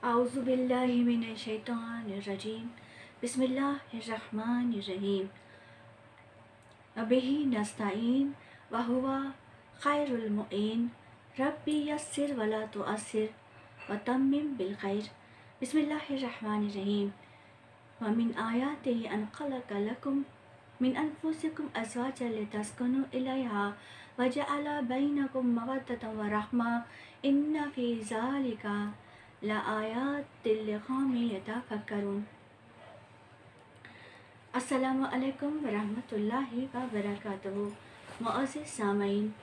आउज़ुबिल्लाहि मिनश्शैतानिर्रजीम बिस्मिल्लाहिर्रहमानिर्रहीम बिही नस्तईन व हुवा खैरुल मुईन रब्बी यस्सिर वला तुअस्सिर व तम्मिम बिल खैर बिस्मिल्लाहिर्रहमानिर्रहीम व मिन आयातिहि अन खलक़ लकुम मिन अनफुसिकुम अज़वाजन लितस्कुनु इलैहा व जअला बैनकुम मवद्दतन व रहमा इन्न फ़ी ज़ालिका लआयातिल लिक़ौमिन यतफ़क्करून। अस्सलामु अलैकुम वरहमतुल्लाहि व बरकातुहू। मुअज़्ज़िज़ सामईन,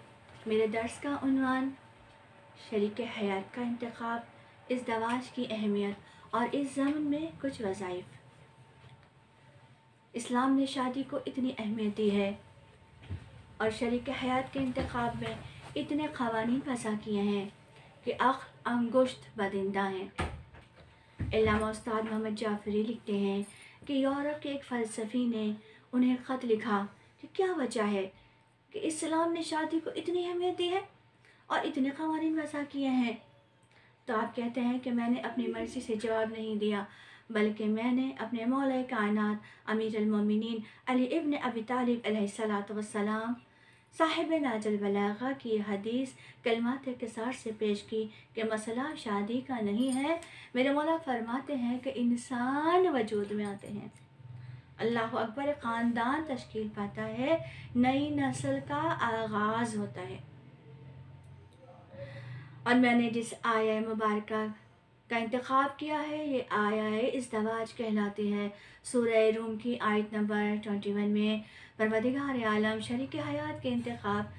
मेरे दर्स का उन्वान शरीक हयात का इंतखाब, इज़्दवाज की अहमियत और इस ज़मन में कुछ वज़ाइफ। इस्लाम ने शादी को इतनी अहमियत दी है और शरीक हयात के इंतखाब में इतने क़वानीन वज़ा किए हैं कि अंगुश्त बदिंदा हैं। इल्लामा उस्ताद मोहम्मद जाफ़री लिखते हैं कि यूरोप के एक फ़लसफ़ी ने उन्हें ख़त लिखा कि क्या वजह है कि इस्लाम ने शादी को इतनी अहमियत दी है और इतने क़वानीन वज़ा किए हैं। तो आप कहते हैं कि मैंने अपनी मर्ज़ी से जवाब नहीं दिया, बल्कि मैंने अपने मौला कायनात अमीरुल मोमिनीन अली इब्न अबी तालिब अलैहिस्सलातु वस्सलाम साहिब नाजुल बलागा की हदीस कलमात किसार से पेश की कि मसला शादी का नहीं है। मेरे मौला फरमाते हैं कि इंसान वजूद में आते हैं, अल्लाह अकबर, ख़ानदान तश्कील पाता है, नई नस्ल का आगाज़ होता है। और मैंने जिस आया मुबारका का इंतखाब किया है, ये आया इज़्दवाज कहलाती है। सूरह रूम की आयत नंबर 21 में परवरदिगार आलम शरीक हयात के इंतखाब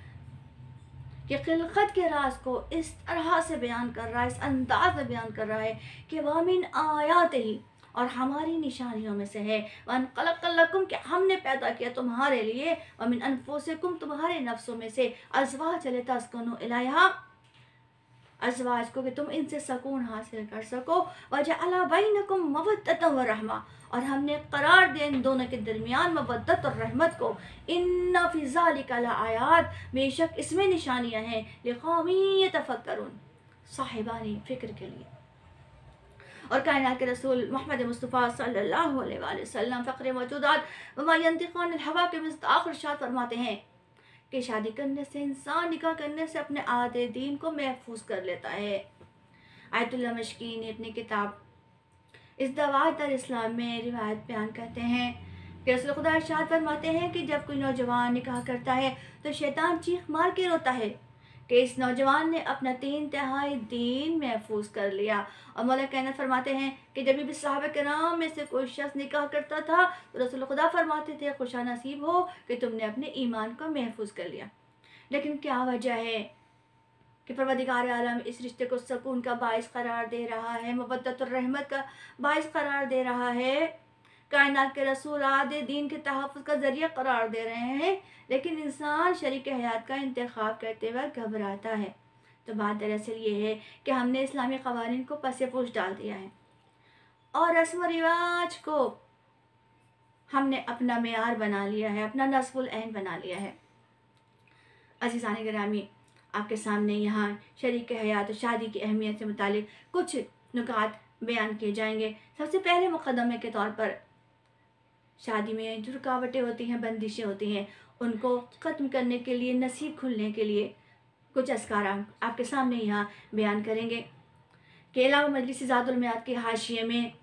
कि खिलकत के राज को इस तरह से बयान कर रहा है, इस अंदाज में बयान कर रहा है कि वामिन आयात ही, और हमारी निशानियों में से है, वन खलक़लकुम, कि हमने पैदा किया तुम्हारे लिए, वमिन अनफुसिकुम, तुम्हारे नफ्सों में से, अज़वाज लितस्कुनु इलैहा, अज़वाज को कि तुम इनसे सकून हासिल कर सको, वजअला बैनकुम मवद्दतन व रहमा, और हमने करार दिया इन दोनों के दरमियान मवद्दत और रहमत को। इन्ना फ़ी ज़ालिका लआयात, बेशक इसमें निशानियाँ हैं, लिक़ौमिन यतफ़क्करून, साहिबानी फ़िक्र के लिए। और कायनात के रसूल मोहम्मद मुस्तफ़ा सल्लल्लाहु अलैहि वसल्लम फ़ख्र मौजूदात व मा यंतिक़ु अनिल हवा के मिस्दाक़ इरशाद फरमाते हैं कि शादी करने से, इंसान निकाह करने से अपने आदे दीन को महफूज कर लेता है। आयतुल्लाह मशकी ने अपनी किताब इज़्दवाज अल इस्लाम में रिवायत बयान करते हैं कि रसूल खुदा इरशाद फरमाते हैं कि जब कोई नौजवान निकाह करता है तो शैतान चीख मार के रोता है कि इस नौजवान ने अपना 3/3 दीन महफूज कर लिया। और मौला कायनात फरमाते हैं कि जब भी सहाबा किराम में से कोई शख्स निकाह करता था तो रसूल खुदा फरमाते थे, खुशा नसीब हो कि तुमने अपने ईमान को महफूज कर लिया। लेकिन क्या वजह है कि परवरदिगार आलम इस रिश्ते को सुकून का बाइस करार दे रहा है, मवद्दत और रहमत का बाइस करार दे रहा है, कायनात के रसूल आदे दीन के तहफ़्फ़ुज़ का ज़रिया करार दे रहे हैं, लेकिन इंसान शरीक हयात का इंतखाब करते वक्त घबराता है। तो बात दरअसल ये है कि हमने इस्लामी क़वानीन को पसे-पोश डाल दिया है और रस्म व रिवाज को हमने अपना मेयार बना लिया है, अपना नस्बुल ऐन बना लिया है। अज़ीज़ान गिरामी, आपके सामने यहाँ शरीक हयात और शादी की अहमियत से मुतालिक कुछ नुकात बयान किए जाएंगे। सबसे पहले मुक़द्दमे के तौर पर शादी में जो रुकावटें होती हैं, बंदिशें होती हैं, उनको ख़त्म करने के लिए, नसीब खुलने के लिए कुछ अस्कार आपके सामने यहाँ बयान करेंगे। के अलावा मजलिस ज़ादुल मियाद के हाशिये में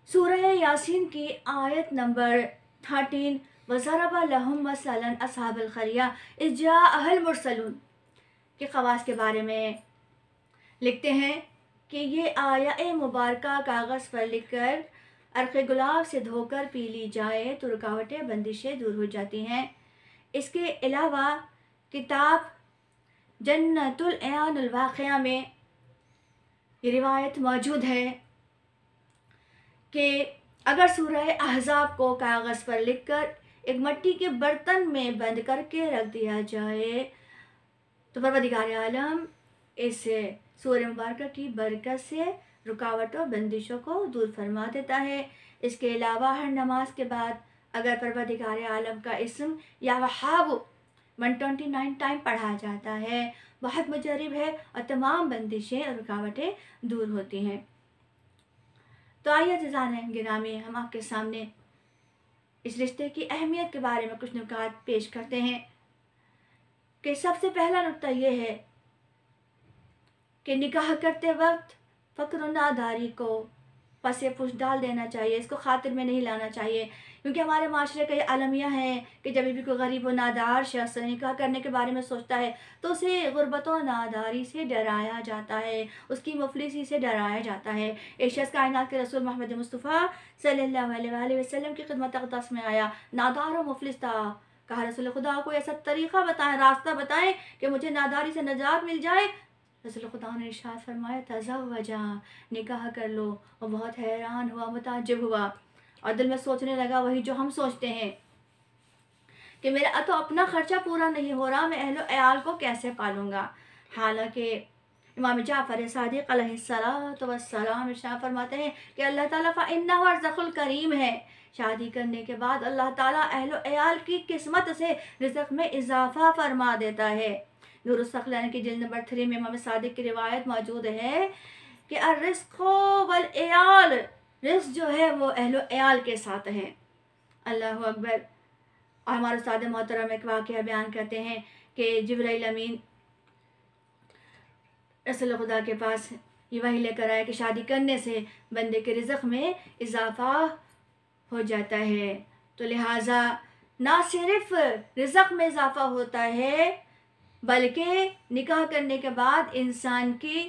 सूरह यासीन की आयत नंबर 13 वज़रबा लहुम मसलन अस्हाबुल क़रिया इज़ जाअहल मुरसलून के ख़वास के बारे में लिखते हैं कि ये आया मुबारका कागज़ पर लिखकर अर्क़ गुलाब से धोकर पी ली जाए तो रुकावटें, बंदिशें दूर हो जाती हैं। इसके अलावा किताब जन्नतुल अयानुल वाक़िया में ये रिवायत मौजूद है कि अगर सूरह अहज़ाब को कागज़ पर लिखकर एक मिट्टी के बर्तन में बंद करके रख दिया जाए तो परवरदिगार आलम इस सूरह मुबारक की बरकत से रुकावटों, बंदिशों को दूर फरमा देता है। इसके अलावा हर नमाज के बाद अगर परवरदिगार आलम का इस्म या वहाब 129 टाइम पढ़ा जाता है बहुत मुजरब है और तमाम बंदिशें और रुकावटें दूर होती हैं। तो आइए अज़ीज़ान गिरामी, हम आपके सामने इस रिश्ते की अहमियत के बारे में कुछ नुकात पेश करते हैं कि सबसे पहला नुक्ता ये है कि निकाह करते वक्त फ़क्र और नादारी को पसे पुश डाल देना चाहिए, इसको खातिर में नहीं लाना चाहिए, क्योंकि हमारे माशरे का ये अलमिया है कि जब भी कोई गरीब व नादार शख्स निकाह करने के बारे में सोचता है तो उसे गुर्बत व नादारी से डराया जाता है, उसकी मुफलिसी से डराया जाता है। एक शख्स कायनात के रसूल मोहम्मद मुस्तफ़ा सल्लल्लाहु अलैहि वसल्लम की खिदमत अक़दस में आया, नादार व मुफलिस था। कहा, रसूल खुदा को ऐसा तरीक़ा बताएं, रास्ता बताएं कि मुझे नादारी से निजात मिल जाए। रसूल खुदा ने इरशाद फरमाया, तज़व्वजा, निकाह कर लो। और बहुत हैरान हुआ, मुताज्जिब हुआ और दिल में सोचने लगा वही जो हम सोचते हैं कि मेरा तो अपना ख़र्चा पूरा नहीं हो रहा, मैं अहलो अयाल को कैसे पालूँगा। हालांकि इमाम जाफ़र सादिक़ अलैहिस्सलातु वस्सलाम इरशाद फरमाते हैं कि अल्लाह ताला फ़इन्नहु अर्ज़क़ुल करीम है, शादी करने के बाद अल्लाह ताला अहलो अयाल की किस्मत से रिज़्क़ में इजाफ़ा फरमा देता है। नूरुस सक़लैनी की जिल्द नंबर 3 में इमाम सादिक़ की रिवायत मौजूद है कि अर्रिज़्क़ु वल अयाल, रिज़्क़ जो है वो अहलो अयाल के साथ है। अल्लाहु अकबर। और हमारे उस्ताद मोहतरम एक वाक़या बयान करते हैं कि जिब्राइल अमीन रसूल खुदा के पास ये वही लेकर आया कि शादी करने से बंदे के रिज़्क़ में इजाफ़ा हो जाता है। तो लिहाजा ना सिर्फ़ रिज़्क़ में इजाफ़ा होता है बल्कि निकाह करने के बाद इंसान की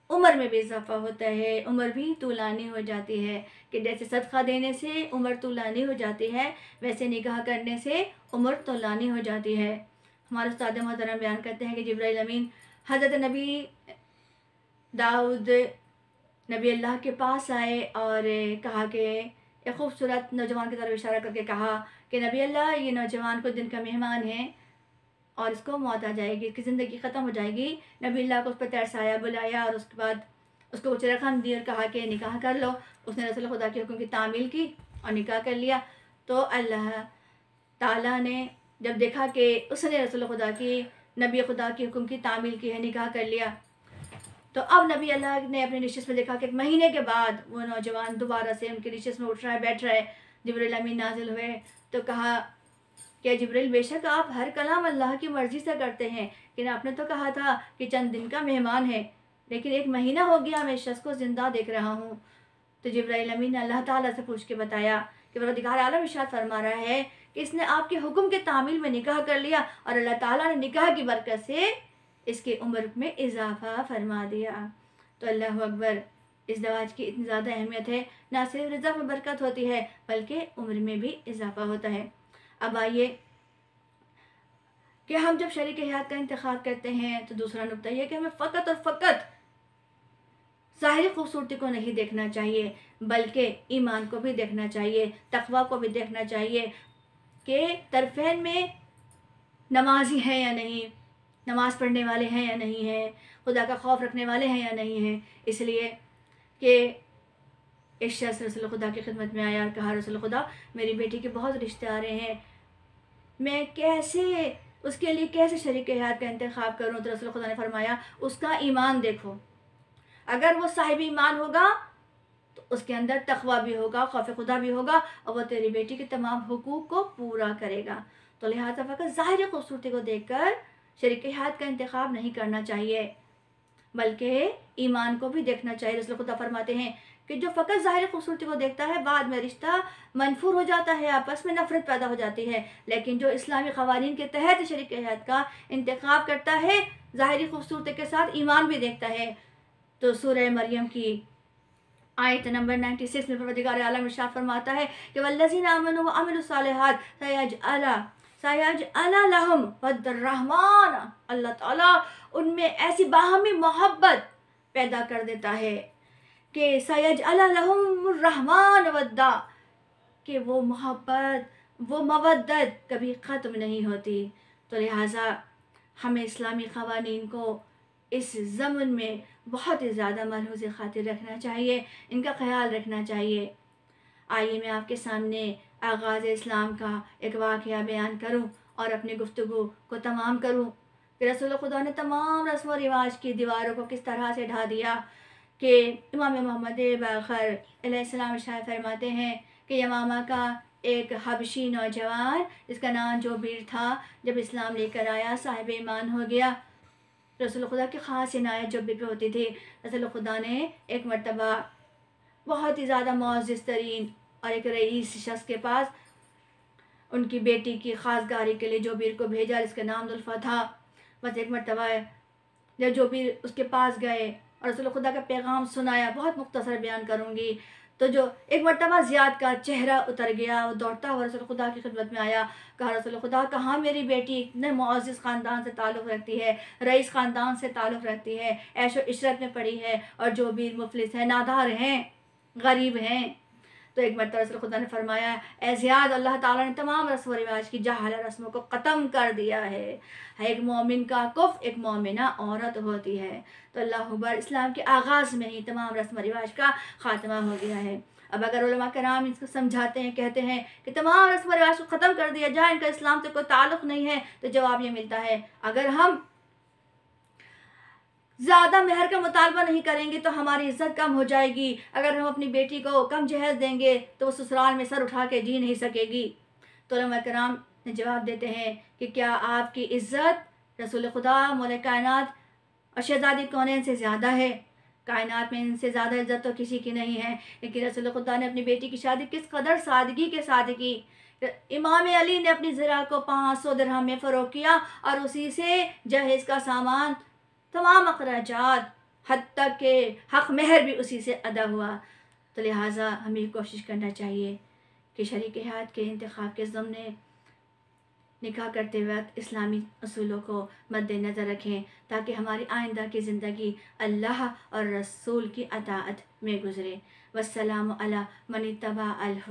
उम्र में भी इजाफ़ा होता है, उम्र भी तूलानी हो जाती है। कि जैसे सदका देने से उम्र तूलानी हो जाती है, वैसे निकाह करने से उम्र तूलानी हो जाती है। हमारे उस्ताद मोहतरम बयान करते हैं कि जिब्राइल अमीन हज़रत नबी दाऊद नबी अल्लाह के पास आए और कहा कि एक खूबसूरत नौजवान की तरफ इशारा करके कहा कि नबी अल्लाह, ये नौजवान कुछ दिन का मेहमान है और इसको मौत आ जाएगी, इसकी ज़िंदगी ख़त्म हो जाएगी। नबी अल्लाह को उस पर तरसाया, बुलाया और उसके बाद उसको कुछ रकम दी और कहा कि निकाह कर लो। उसने रसूल खुदा के हुक्म की तामील की और निकाह कर लिया। तो अल्लाह ताला ने जब देखा कि उसने रसूल खुदा की, नबी खुदा के हुक्म की तामील की है, निकाह कर लिया, तो अब नबी अल्लाह ने अपने निशिस्त में देखा कि 1 महीने के बाद वो नौजवान दोबारा से उनकी निशिस्त में उठ रहा है, बैठ रहा है। जिब्रील अमीन नाजिल हुए तो कहा कि जिब्रील, बेशक आप हर कलाम अल्लाह की मर्ज़ी से करते हैं, लेकिन आपने तो कहा था कि चंद दिन का मेहमान है, लेकिन 1 महीना हो गया मैं इस शख्स को ज़िंदा देख रहा हूँ। तो जिब्राइल अमीन ने अल्लाह ताला से पूछ के बताया कि परवरदिगार आलम इरशाद फरमा रहा है कि इसने आपके हुक्म के तामील में निकाह कर लिया और अल्लाह ताला ने निकाह की बरकत से इसकी उम्र में इजाफ़ा फरमा दिया। तो अल्लाह अकबर, इस दवाज की इतनी ज़्यादा अहमियत है, ना सिर्फ रिज़्क़ में बरकत होती है बल्कि उम्र में भी इजाफ़ा होता है। अब आइए कि हम जब शरीक हयात का इंतखाब करते हैं तो दूसरा नुक्ता यह कि हमें फ़कत और फ़कत ज़ाहिरी खूबसूरती को नहीं देखना चाहिए, बल्कि ईमान को भी देखना चाहिए, तक़वा को भी देखना चाहिए कि तरफ़ैन में नमाज़ी हैं या नहीं, नमाज़ पढ़ने वाले हैं या नहीं हैं, खुदा का खौफ रखने वाले हैं या नहीं हैं। इसलिए कि एक शख्स रसूल खुदा की खिदमत में आया और कहा, रसूल खुदा, मेरी बेटी के बहुत रिश्ते आ रहे हैं, मैं कैसे उसके लिए कैसे शरीक हयात का इंतखाब करूँ? तो रसूल खुदा ने फरमाया, उसका ईमान देखो, अगर वो साहिब ईमान होगा तो उसके अंदर तक़वा भी होगा, खौफ खुदा भी होगा और वह तेरी बेटी के तमाम हुकूक को पूरा करेगा। तो लिहाजा फ़कत ज़ाहिरी खूबसूरती को देखकर शरीक हयात का इंतखाब नहीं करना चाहिए, बल्कि ईमान को भी देखना चाहिए। रसूल खुदा फरमाते हैं कि जो फ़कत ज़ाहिरी खूबसूरती को देखता है, बाद में रिश्ता मनफूर हो जाता है, आपस में नफ़रत पैदा हो जाती है। लेकिन जो इस्लामी क़वानीन के तहत शरीक हयात का इंतखाब करता है, ज़ाहिरी खूबसूरती के साथ ईमान भी देखता है, तो सूरह मरियम की आयत नंबर 96 में परवरदिगार आलम इरशाद फरमाता है कि वल्लज़ीना आमनू व अमिलुस्सालिहात सयजअल लहुम वद्दर्रहमान, अल्लाह ताला उनमें ऐसी बाहमी मोहब्बत पैदा कर देता है कि सयजअल लहुम रहमान वद्दा, कि वो मोहब्बत, वो मवद्दत कभी ख़त्म नहीं होती। तो लिहाजा हमें इस्लामी क़वानीन को इस ज़मन में बहुत ही ज़्यादा मलहूज़ ख़ातिर रखना चाहिए, इनका ख़याल रखना चाहिए। आइए मैं आपके सामने आगाज़ इस्लाम का एक वाक़या बयान करूं और अपनी गुफ्तगू को तमाम करूं कि रसूल खुदा ने तमाम रस्म व रिवाज की दीवारों को किस तरह से ढा दिया कि इमाम मोहम्मद बाक़र अलैहिस्सलाम इरशाद फरमाते हैं कि यमामा का एक हबशी नौजवान जिसका नाम जोबीर था, जब इस्लाम लेकर आया साहिब ईमान हो गया। रसूल खुदा की ख़ास इनायत जोबीर पे होती थी। रसूल खुदा ने एक मरतबा बहुत ही ज़्यादा मुअज़्ज़ज़ तरीन और एक रईस शख्स के पास उनकी बेटी की ख़ासगारी के लिए जोबीर को भेजा, जिसका नाम जुल्फ़ा था। बस एक मरतबा जब जोबीर उसके पास गए और रसूल खुदा का पैगाम सुनाया, बहुत मुख्तसर बयान करूँगी, तो जो एक मरतबा ज़ियाद का चेहरा उतर गया, वो दौड़ता हुआ रसूल खुदा की खिदमत में आया। कहा, रसूल खुदा, कहाँ मेरी बेटी इतने मुअज़्ज़ज़ ख़ानदान से ताल्लुक़ रखती है, रईस ख़ानदान से ताल्लुक़ रखती है, ऐशो इशरत में पड़ी है, और जोबीर मुफलिस है, नादार हैं, गरीब हैं। तो एक मरतबा रसूल खुदा ने फरमाया, ए ज़ियाद, अल्लाह ताला ने तमाम रस्म व रिवाज की जाहला रस्मों को ख़त्म कर दिया है। एक मोमिन का कुफ़ एक मोमिना औरत होती है। तो अल्लाह अकबर, इस्लाम के आगाज़ में ही तमाम रस्म व रिवाज का ख़ात्मा हो गया है। अब अगर उलमा कराम इसको समझाते हैं, कहते हैं कि तमाम रस्म व रिवाज को ख़त्म कर दिया जाए, इनका इस्लाम से कोई ताल्लुक़ नहीं है, तो जवाब ये मिलता है, अगर हम ज़्यादा मेहर का मुतालबा नहीं करेंगे तो हमारी इज़्ज़त कम हो जाएगी। अगर हम अपनी बेटी को कम जहेज़ देंगे तो वो ससुराल में सर उठा के जी नहीं सकेगी। तो उलमा कराम जवाब देते हैं कि क्या आपकी इज़्ज़त रसूल खुदा मौला कायनात और शहज़ादी कौनैन से ज़्यादा है? कायनात में इनसे ज़्यादा इज़्ज़त तो किसी की नहीं है। लेकिन रसूल खुदा ने अपनी बेटी की शादी किस कदर सादगी के साथ की। इमाम अली ने अपनी ज़रा को 500 दिरहम में फ़रोख्त किया और उसी से जहेज़ का सामान, तमाम अखराजात, हत्ता के हक़ महर भी उसी से अदा हुआ। तो लिहाजा हमें कोशिश करना चाहिए कि शरीक हयात के इंतखाब के ज़मने निकाह करते वक्त इस्लामी असूलों को मद्देनज़र रखें, ताकि हमारी आइंदा की ज़िंदगी अल्लाह और रसूल की अताअत में गुज़रे। वस्सलामु अला मन इत्तबा अल हुदा।